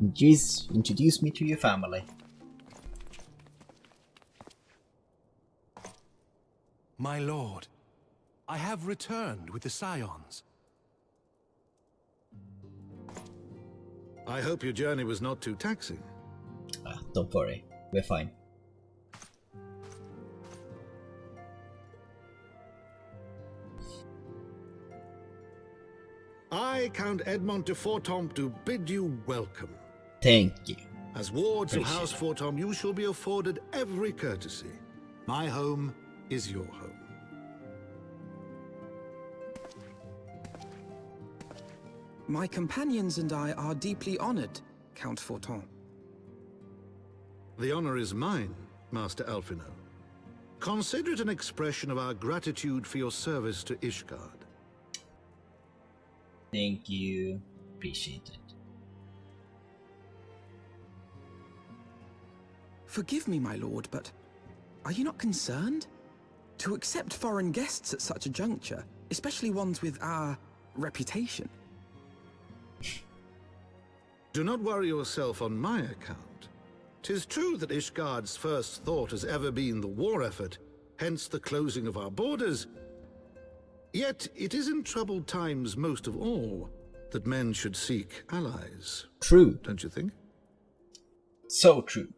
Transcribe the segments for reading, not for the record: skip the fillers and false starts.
Introduce me to your family. My lord, I have returned with the Scions. I hope your journey was not too taxing. Don't worry, we're fine. I, Count Edmond de Fortomp, do bid you welcome. Thank you. As wards of Appreciate House Fortomp, you shall be afforded every courtesy. My home is your home. My companions and I are deeply honored, Count Fortomp. The honor is mine, Master Alphino. Consider it an expression of our gratitude for your service to ISHGARD. Thank you. Appreciate it. Forgive me, my lord, but are you not concerned? To accept foreign guests at such a juncture, especially ones with our reputation. Do not worry yourself on my account. 'Tis true that ISHGARD's first thought has ever been the war effort, hence the closing of our borders. Yet it is in troubled times most of all that men should seek allies. True. Don't you think? So true.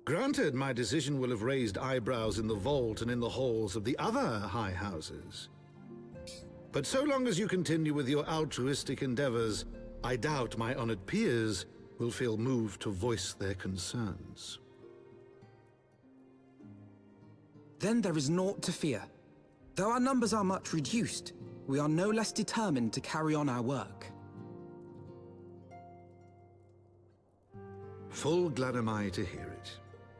Granted, my decision will have raised eyebrows in the vault and in the halls of the other high houses. But so long as you continue with your altruistic endeavors, I doubt my honored peers will feel moved to voice their concerns. Then there is naught to fear. Though our numbers are much reduced, we are no less determined to carry on our work. Full glad am I to hear it.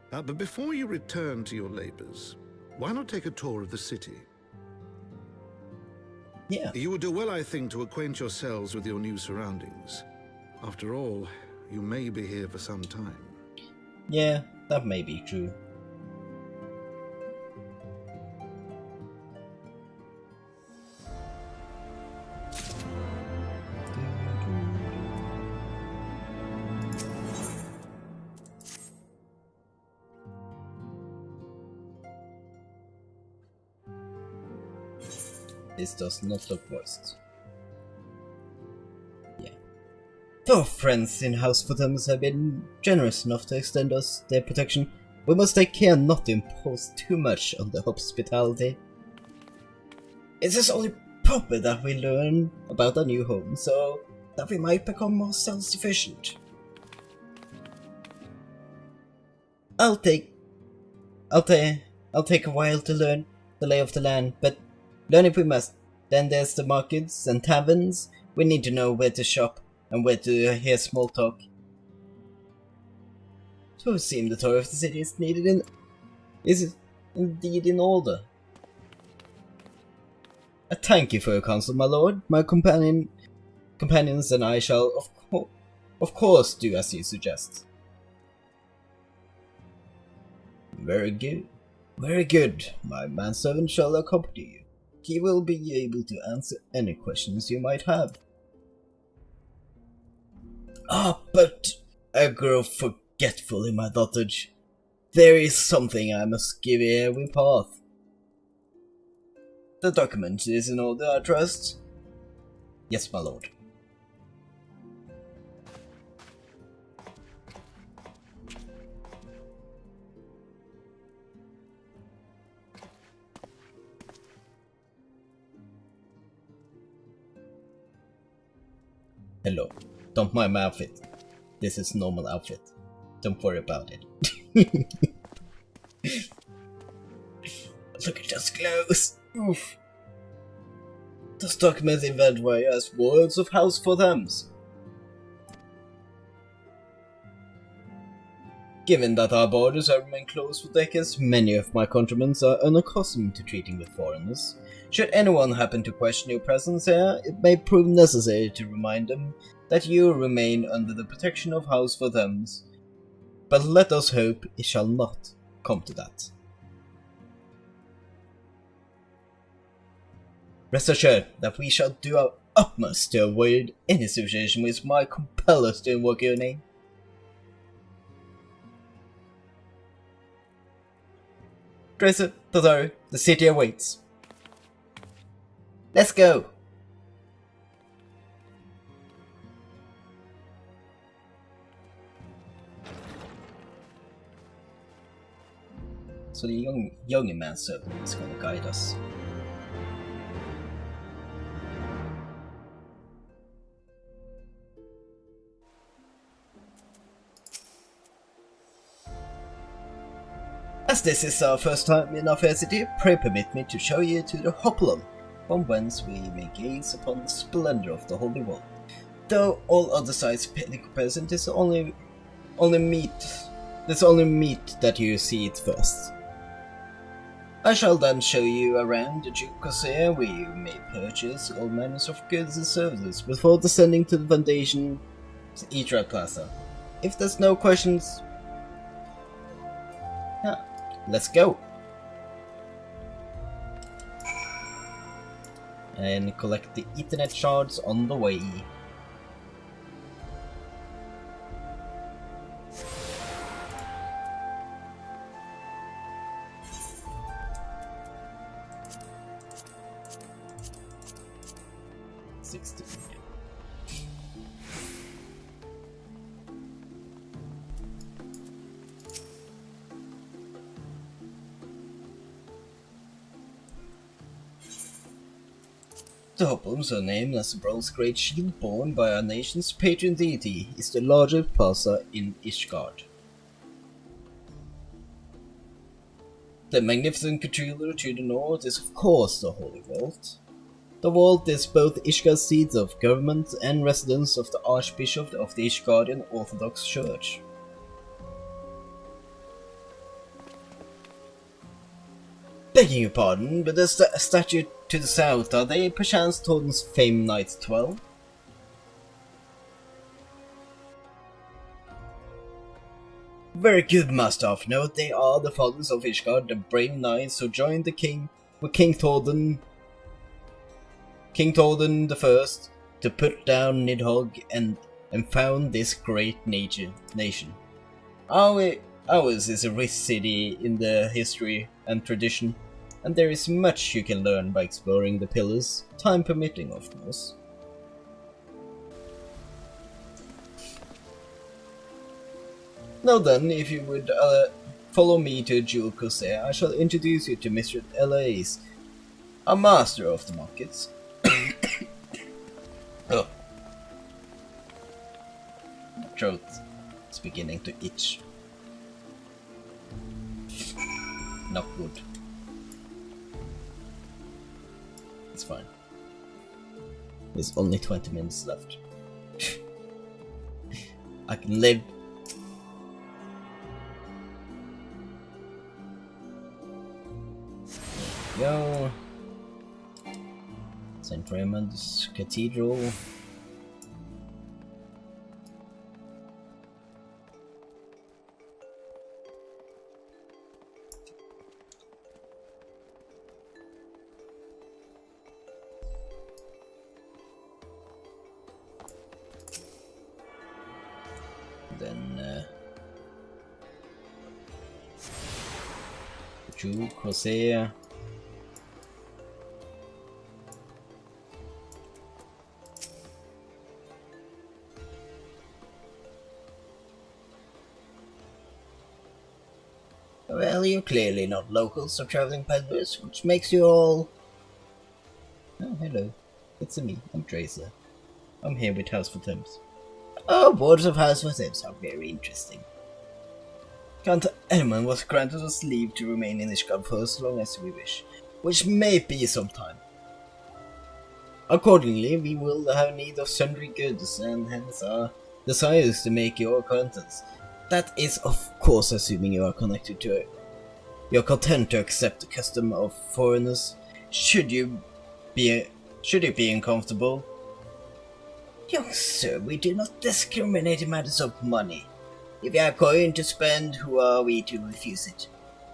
But before you return to your labors, why not take a tour of the city? Yeah. You would do well, I think, to acquaint yourselves with your new surroundings. After all, you may be here for some time. Yeah, that may be true. This does not look worst. Yeah. Our friends in House Fortomp have been generous enough to extend us their protection. We must take care not to impose too much on the hospitality. It is only proper that we learn about our new home, so that we might become more self-sufficient. I'll take a while to learn the lay of the land, but learn if we must. Then there's the markets and taverns. We need to know where to shop and where to hear small talk. So it seems the tour of the city is indeed in order. I thank you for your counsel, my lord. My companions and I shall of course do as you suggest. Very good. Very good. My manservant shall accompany you. He will be able to answer any questions you might have. But I grow forgetful in my dotage. There is something I must give ere we part. The document is in order, I trust? Yes, my lord. Hello. Don't mind my outfit. This is normal outfit. Don't worry about it. Look at those clothes. Oof. Those documents inventory as words of House Fortomp. Given that our borders have remained closed for decades, many of my countrymen are unaccustomed to treating with foreigners. Should anyone happen to question your presence here, it may prove necessary to remind them that you remain under the protection of House Fortomp. But let us hope it shall not come to that. Rest assured that we shall do utmost to avoid any situation which might compel us to invoke your name. Drazor, Drazor, the city awaits. Let's go! So the young man servant is going to guide us. As this is our first time in our fair city, pray permit me to show you to the Hopalon, from whence we may gaze upon the splendor of the Holy World. Though all other sights pale in comparison, there's only meat that you see it first. I shall then show you around the Duke Corsair, where you may purchase all manners of goods and services before descending to the Foundation ISHGARD Plaza. If there's no questions, yeah, let's go! And collect the Ethernet shards on the way. The Hopalons are named as the bronze great shield borne by our nation's patron deity, is the largest plaza in ISHGARD. The magnificent cathedral to the north is of course the Holy Vault. The vault is both ISHGARD's seat of government and residence of the Archbishop of the ISHGARDian Orthodox Church. Begging your pardon, but there's a statue to the south. Are they perchance Torden's famed Knights 12? Very good, Master of Note. They are the fathers of ISHGARD, the brave knights who joined the king with King Torden I to put down Nidhogg and found this great nation. Ours is a rich city in the history and tradition, and there is much you can learn by exploring the pillars, time permitting, of course. Now then, if you would follow me to Jewel Corsair, I shall introduce you to Mr. L.A.'s, a master of the markets. Oh. Throat is beginning to itch. Not good. It's fine. There's only 20 minutes left. I can live. Go. St. Raymond's Cathedral. Then Jewel Corsair. Well, you're clearly not locals or traveling peddlers, which makes you all... Oh, hello. It's me, I'm Drazor. I'm here with House for Thames. Oh, boards of House for Thames are very interesting. Count Edmund was granted us leave to remain in ISHGARD for as long as we wish, which may be some time. Accordingly, we will have need of sundry goods, and hence our desires to make your acquaintance. That is, of course, assuming you are connected to it. You're content to accept the custom of foreigners. Should you be uncomfortable? Young sir, we do not discriminate in matters of money. If you are going to spend, who are we to refuse it?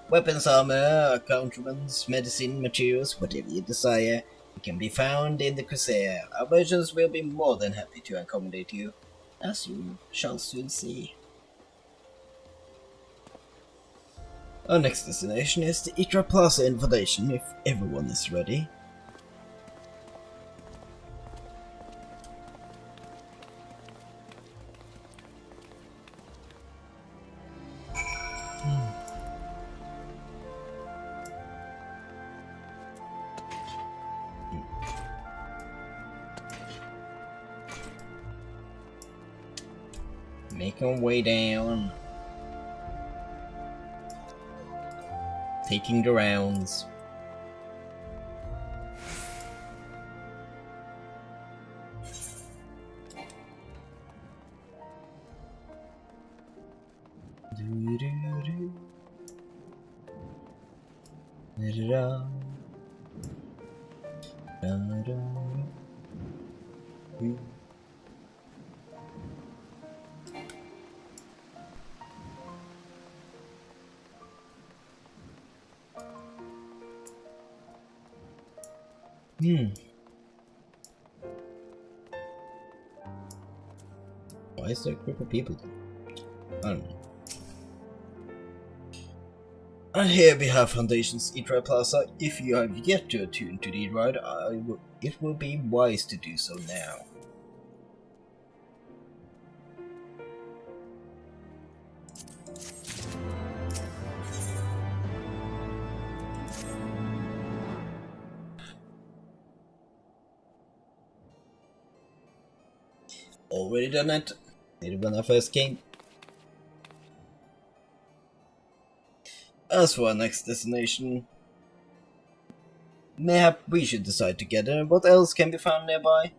Weapons, armor, accoutrements, medicine, materials, whatever you desire, It can be found in the Corsair. Our merchants will be more than happy to accommodate you, as you shall soon see. Our next destination is the Itra Plaza Invitation, if everyone is ready. Make our way down. Taking the rounds. Why is there a group of people there? I don't know. And here we have Foundation's Itra Plaza. If you have yet to attune to the ride, it will be wise to do so now. Already done it. Did it when I first came. As for our next destination, mayhap we should decide together what else can be found nearby.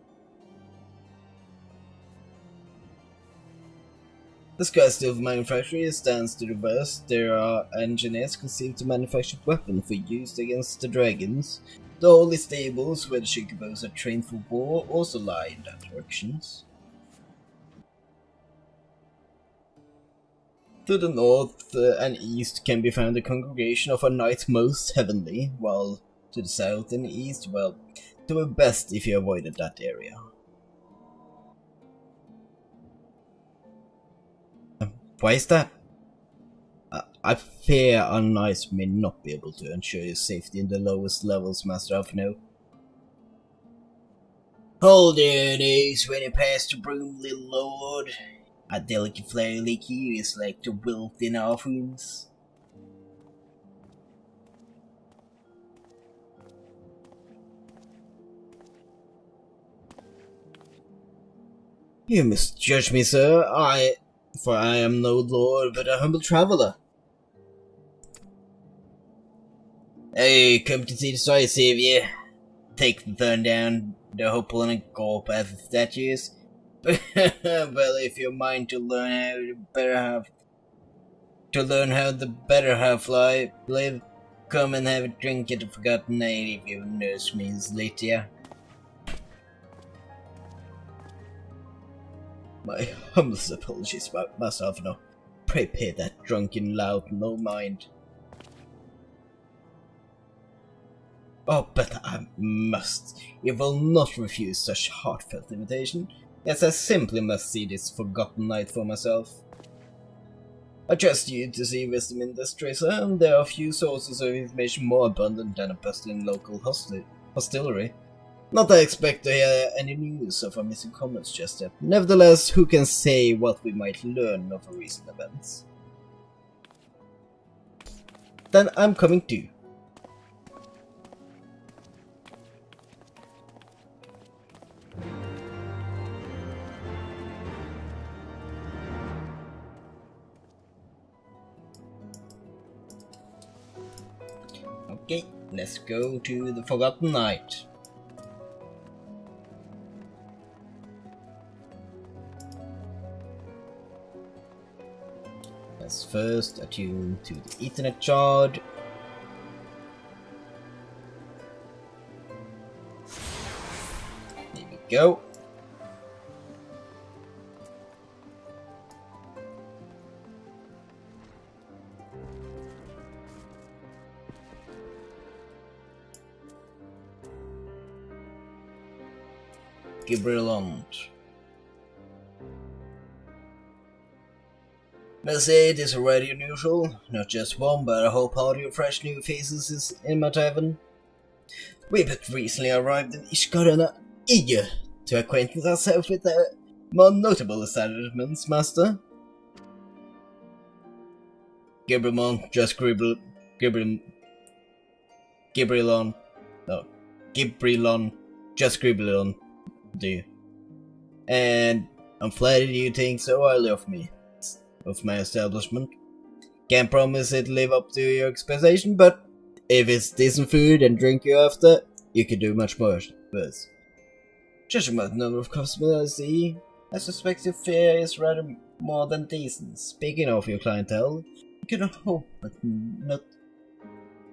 The Skysteel manufactory stands to the west. There are engineers conceived to manufacture weapons for use against the dragons. The holy stables where the Shikabos are trained for war also lie in that directions. To the north and east can be found the congregation of our knights most heavenly, while to the south and east, well, to the best if you avoided that area. Why is that? I fear our knights may not be able to ensure your safety in the lowest levels, Master Alphino. Hold your knees when you pass the broom, little lord. A delicate flower like you is like the wilt in offerings. You misjudge me, sir. For I am no lord, but a humble traveller. I come to see the sights of you. Take the turn down the hopeful and go path of statues. Well, if you're mind to learn how the better half live, come and have a drink at the Forgotten Night if your nurse means later. My humblest apologies, Master Alphino. Pray pay that drunken lout no mind. Oh, but I must. You will not refuse such heartfelt invitation. Yes, I simply must see this Forgotten Night for myself. I trust you to see wisdom in this, Drazor. There are few sources of information more abundant than a bustling local hostelry. Not that I expect to hear any news of our missing comrades just yet. Nevertheless, who can say what we might learn of recent events? Then I'm coming too. Okay, let's go to the Forgotten Night. Let's first attune to the Ethernet shard. There we go. Gibralond. May say it is already unusual. Not just one, but a whole party of fresh new faces is in my tavern. We but recently arrived in ISHGARD and are eager to acquaint ourselves with the more notable establishments, master. Gibralon, just Gibralon, just Gibralon, do you? And I'm flattered you think so highly of me, of my establishment. Can't promise it live up to your expectation, but if it's decent food and drink you after, you can do much more worse. Judging by the number of customers I see, I suspect your fare is rather more than decent. Speaking of your clientele, you cannot hope but not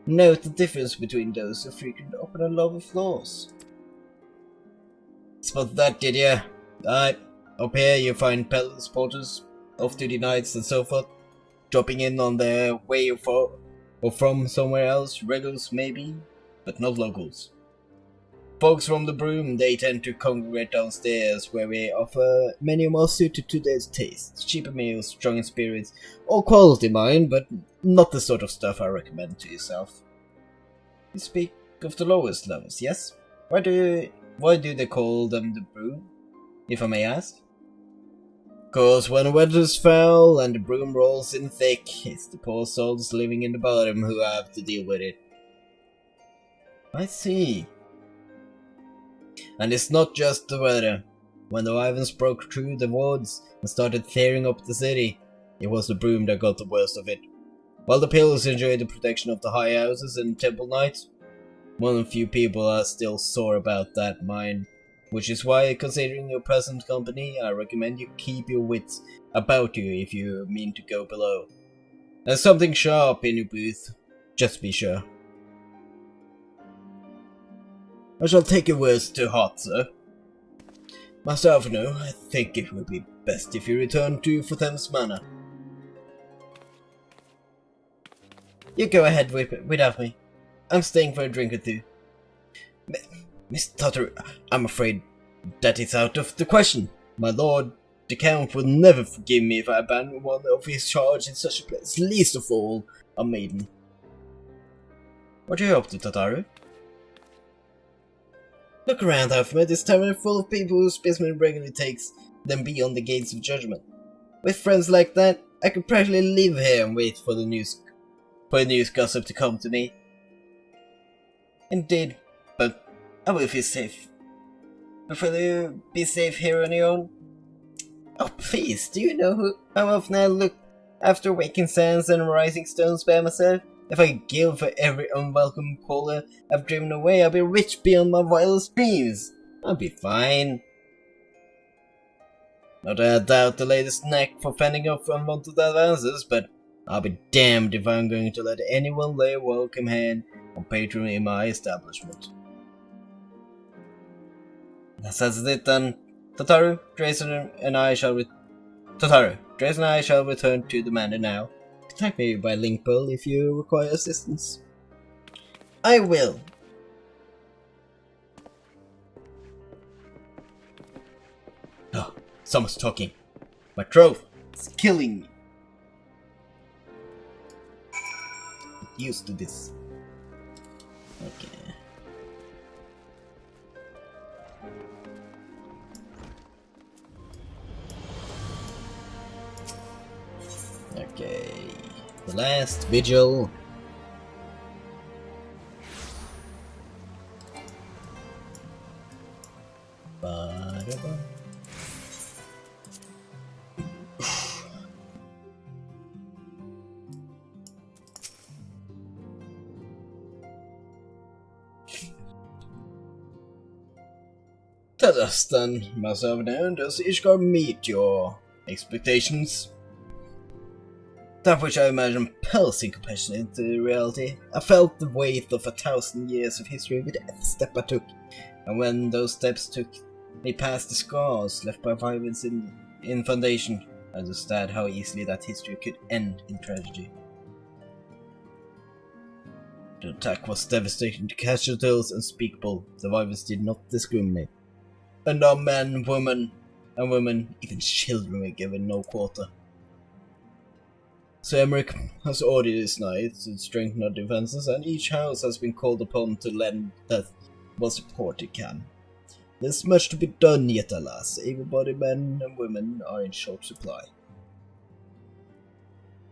note the difference between those who frequent open and lower floors. Spot that, did ya? Aye, up here you find peddlers, porters, off-duty knights and so forth, dropping in on their way or from somewhere else, regulars maybe, but not locals. Folks from the Broom, they tend to congregate downstairs, where we offer menu more suited to their tastes. Cheaper meals, strong spirits, all quality mind, but not the sort of stuff I recommend to yourself. You speak of the lowest levels, yes? Why do they call them the Broom, if I may ask? 'Cause when the weather's foul and the broom rolls in thick, it's the poor souls living in the bottom who have to deal with it. I see. And it's not just the weather. When the Wyverns broke through the wards and started tearing up the city, it was the Broom that got the worst of it. While the Pillars enjoyed the protection of the high houses and temple knights, more than few people are still sore about that mine. Which is why, considering your present company, I recommend you keep your wits about you if you mean to go below. And something sharp in your booth, just be sure. I shall take your words to heart, sir. Myself, no, I think it would be best if you return to Fortham's Manor. You go ahead without me. I'm staying for a drink or two. Miss Tutter, I'm afraid that is out of the question. My lord, the Count will never forgive me if I abandon one of his charge in such a place, least of all, a maiden. What are you up to, Tataru? Look around, Alphabet. This tavern is full of people whose business regularly takes them beyond the gates of judgment. With friends like that, I could practically live here and wait for the news gossip to come to me. Indeed, but I will feel safe. Prefer you be safe here on your own? Oh please, do you know how often I look after waking sands and rising stones by myself? If I gild for every unwelcome caller I've driven away, I'll be rich beyond my wildest dreams. I'll be fine. Not that I doubt the latest knack for fending off unwanted advances, but I'll be damned if I'm going to let anyone lay a welcome hand on patron in my establishment. That settles it then. Tataru, Drazor and I shall return to the manor now. Contact me by link pearl if you require assistance. I will. Oh, someone's talking. My throat is killing me. Get used to this. Okay. Okay, the last vigil. Ba-da-ba. Tell us then, myself now, does ISHGARD meet your expectations? That which I imagine pales in comparison to reality. I felt the weight of 1,000 years of history with every step I took, and when those steps took me past the scars left by violence in Foundation, I understood how easily that history could end in tragedy. The attack was devastating, the casualties unspeakable. The Wyverns did not discriminate. and our men, women, even children were given no quarter. So Emmerich has ordered his knights to strengthen our defenses, and each house has been called upon to lend what support it can. There's much to be done yet, alas. Able-bodied men and women are in short supply.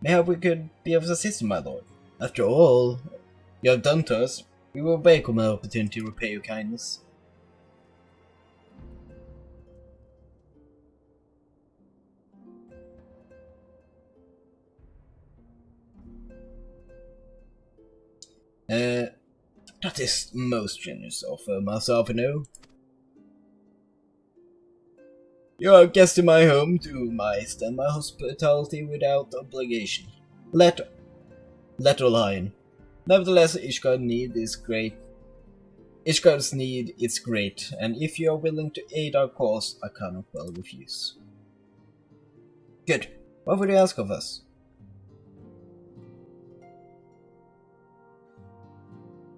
Mayhap we could be of assistance, my lord. After all you have done to us, we will welcome an opportunity to repay your kindness. That is most generous offer, Master Alphino. You are a guest in my home, to whom I extend my hospitality without obligation. Let alone. Nevertheless, ISHGARD's need is great, and if you are willing to aid our cause, I cannot well refuse. Good. What would you ask of us?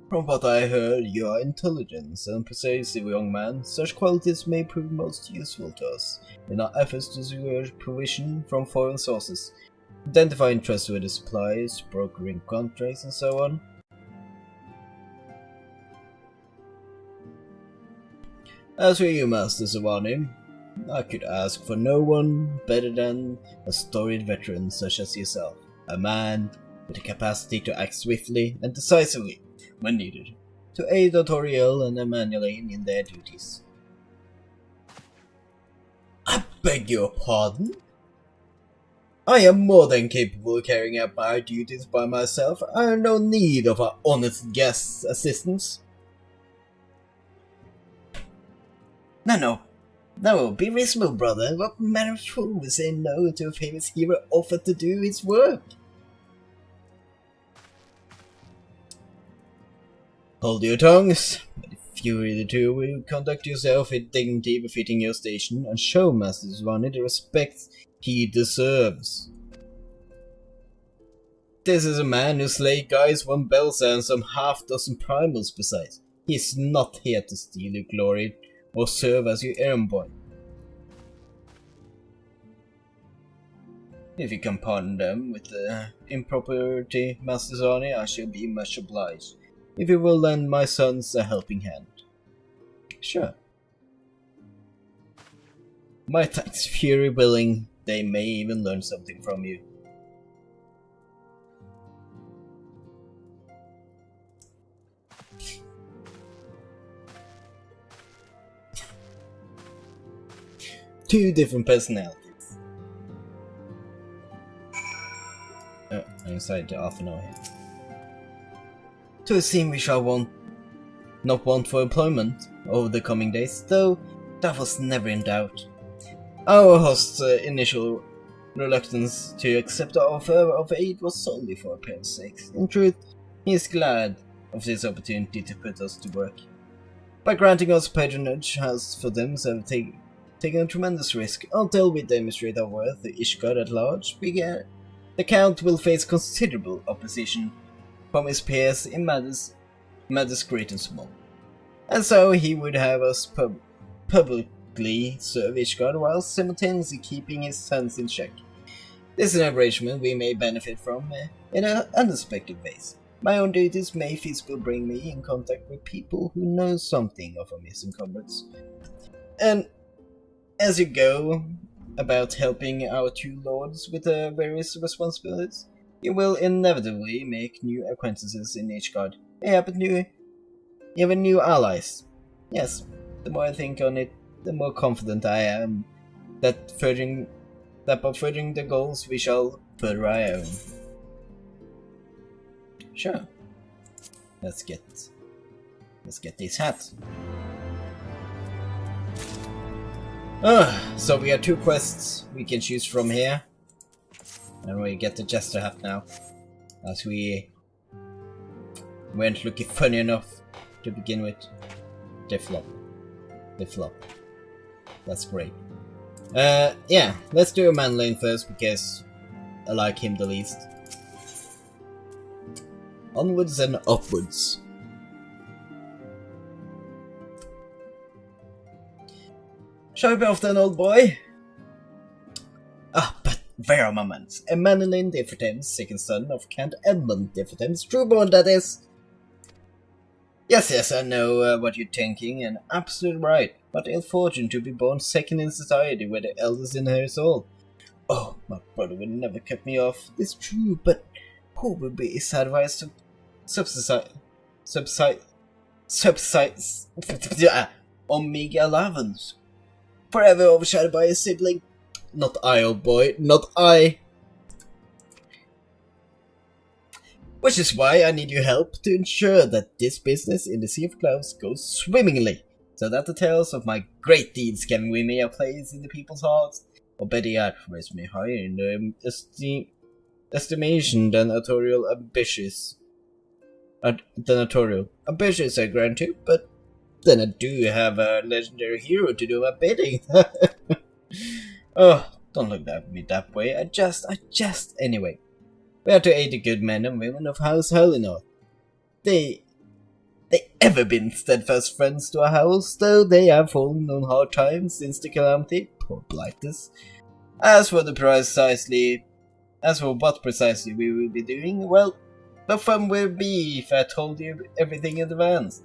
From what I heard, you are intelligent and persuasive, young man. Such qualities may prove most useful to us in our efforts to secure provision from foreign sources, identifying trustworthy supplies, brokering contracts, and so on. As for you, Master Savani, I could ask for no one better than a storied veteran such as yourself, a man with the capacity to act swiftly and decisively when needed, to aid Toriel and Emmanueline in their duties. I beg your pardon? I am more than capable of carrying out my duties by myself. I have no need of our honest guest's assistance. No, be reasonable, brother. What manner of fool would say no to a famous hero offered to do his work? Hold your tongues. By the fury of the two, will conduct yourself with dignity befitting your station, and show Master Zvani the respect he deserves. This is a man who slayed guys from Belsa and some half-dozen primals besides. He is not here to steal your glory or serve as your errand boy. If you can pardon them with the impropriety, Master Zvani, I shall be much obliged. If you will lend my sons a helping hand. Sure. My thanks, fury willing, they may even learn something from you. Two different personalities. Oh, I'm inside the half an hour here. To seem we shall not want for employment over the coming days, though that was never in doubt. Our host's initial reluctance to accept the offer of aid was solely for appearance sake. In truth, he is glad of this opportunity to put us to work. By granting us patronage has for them taken a tremendous risk. Until we demonstrate our worth to ISHGARD at large, the Count will face considerable opposition from his peers in matters great and small. And so he would have us publicly serve ISHGARD while simultaneously keeping his sons in check. This is an arrangement we may benefit from in unexpected ways. My own duties may feasibly bring me in contact with people who know something of our missing comrades. And as you go about helping our two lords with their various responsibilities, you will inevitably make new acquaintances in ISHGARD. Even new allies. Yes, the more I think on it, the more confident I am that by furthering the goals we shall further our own. Sure. Let's get this hat. So we have two quests we can choose from here. And we get the Jester hat now, as we weren't looking funny enough to begin with. They flop. That's great. Yeah, let's do a man lane first, because I like him the least. Onwards and upwards. Shall we be off then, old boy? Ah, but where are my mans? Emmanuel Differthames, second son of Count Edmund Differthames, trueborn that is. Yes, I know what you're thinking, and absolutely right. What ill fortune to be born second in society where the eldest inherits all. Oh, my brother would never cut me off. It's true, but who would be his advice to subside Omega 11s? Forever overshadowed by a sibling. Not I, old boy, not I. Which is why I need your help to ensure that this business in the Sea of Clouds goes swimmingly, so that the tales of my great deeds can win me a place in the people's hearts, or better yet, raise me higher in their estimation than authorial ambitious. Ambitious, I grant you, but then I do have a legendary hero to do my bidding. Oh, don't look at me that way. I just, anyway. We are to aid the good men and women of House Holinor. They ever been steadfast friends to our house, though they have fallen on hard times since the calamity. Poor blighters. As for what precisely we will be doing, well, the fun will be if I told you everything in advance.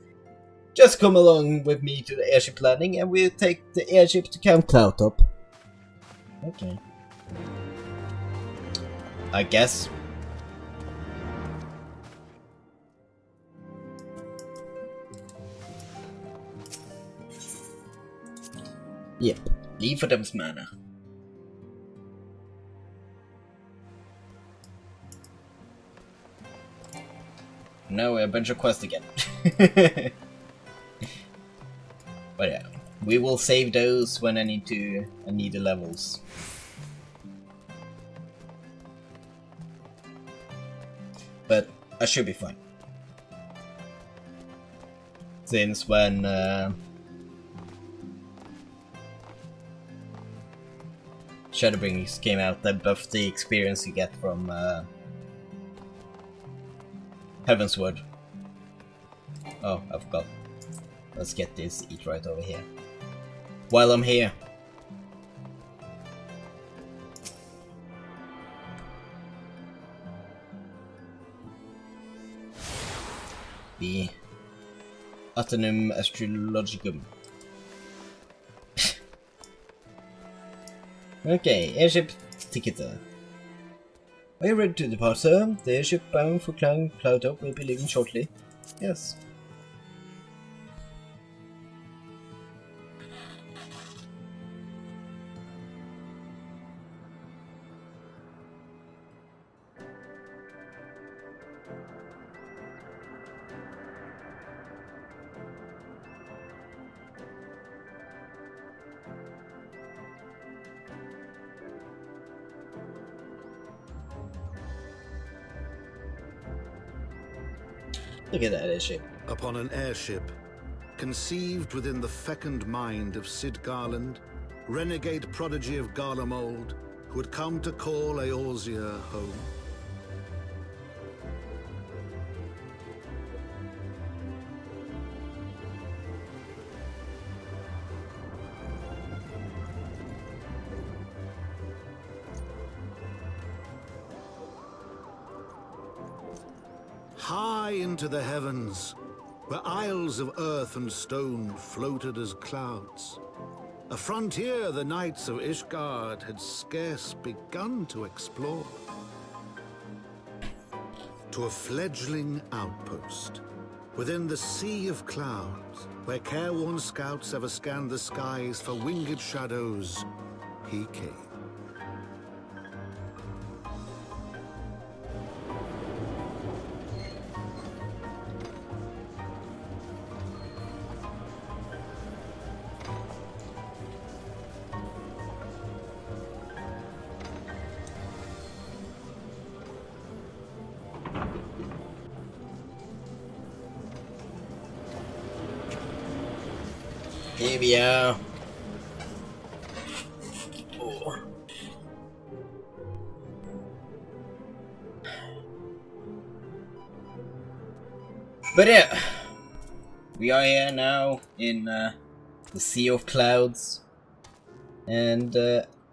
Just come along with me to the airship landing and we'll take the airship to Camp Cloudtop. Okay. I guess. Yep, leave for them's manor. Now we're a bunch of quests again. But yeah, we will save those when I need the levels. But I should be fine. Since when Shadowbringers came out, that buffed the experience you get from Heavensward. Oh, I forgot. Let's get this eat right over here. While I'm here. The Atenum Astrologicum. Okay, airship ticketer. Are you ready to depart, sir? The airship bound for Cloudtop will be leaving shortly. Yes. Look at that airship. Upon an airship, conceived within the fecund mind of Cid Garland, renegade prodigy of Garlemald, who had come to call Eorzea home. High into the heavens, where isles of earth and stone floated as clouds, a frontier the knights of ISHGARD had scarce begun to explore. To a fledgling outpost, within the sea of clouds, where careworn scouts ever scanned the skies for winged shadows, he came. Here we are. Oh. But yeah, we are here now in the Sea of Clouds. And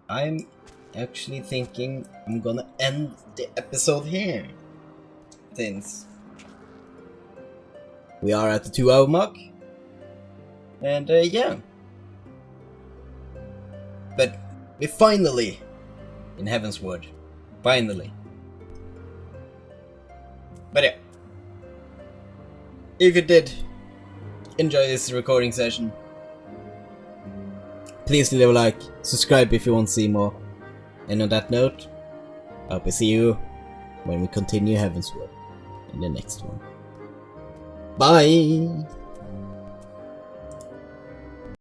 I'm actually thinking I'm gonna end the episode here, since we are at the 2-hour mark. And yeah. But we finally in Heavensward. Finally. But yeah. If you did enjoy this recording session, please leave a like, subscribe if you want to see more. And on that note, I hope I see you when we continue Heavensward in the next one. Bye!